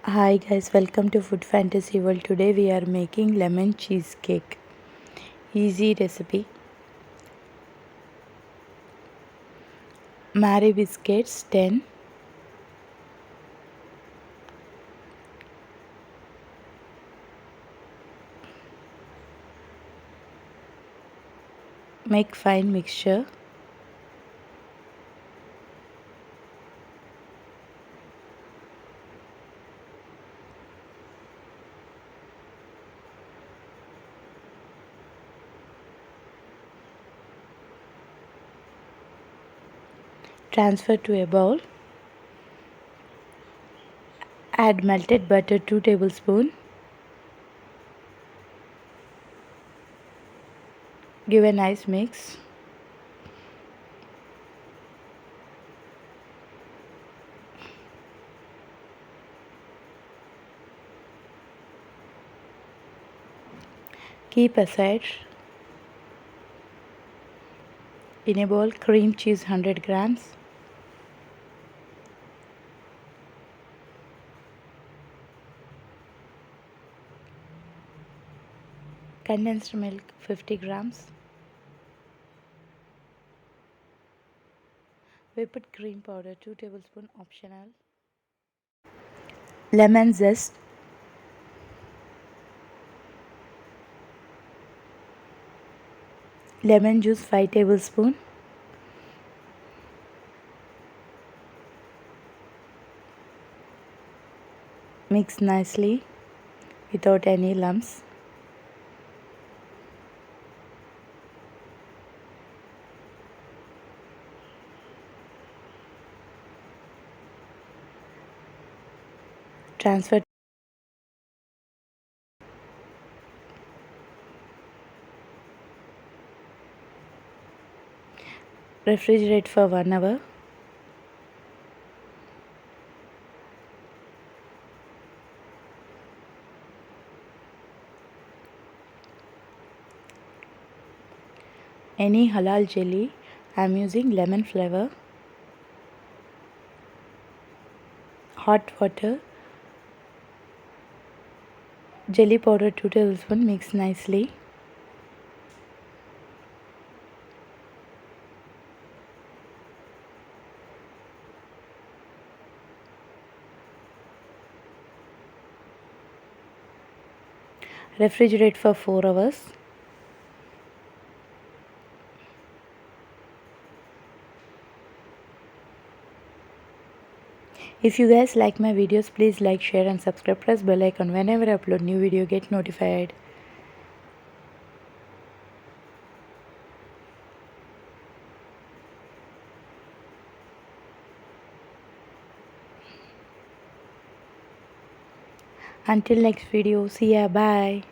Hi guys, welcome to Food Fantasy World. Today we are making lemon cheesecake. Easy recipe. Mary biscuits 10. Make fine mixture. Transfer to a bowl. Add melted butter 2 tablespoons. Give a nice mix. Keep aside. In a bowl, cream cheese 100 grams. Condensed milk 50 grams. Whipped cream powder 2 tablespoons optional. Lemon zest. Lemon juice 5 tablespoons. Mix nicely without any lumps. Transfer. Refrigerate for 1 hour. Any halal jelly, I am using lemon flavor. Hot water. Jelly powder 2 tablespoons. Mix nicely. Refrigerate for 4 hours. If you guys like my videos, please like, share and subscribe. Press bell icon. Whenever I upload new video, get notified. Until next video, see ya, bye.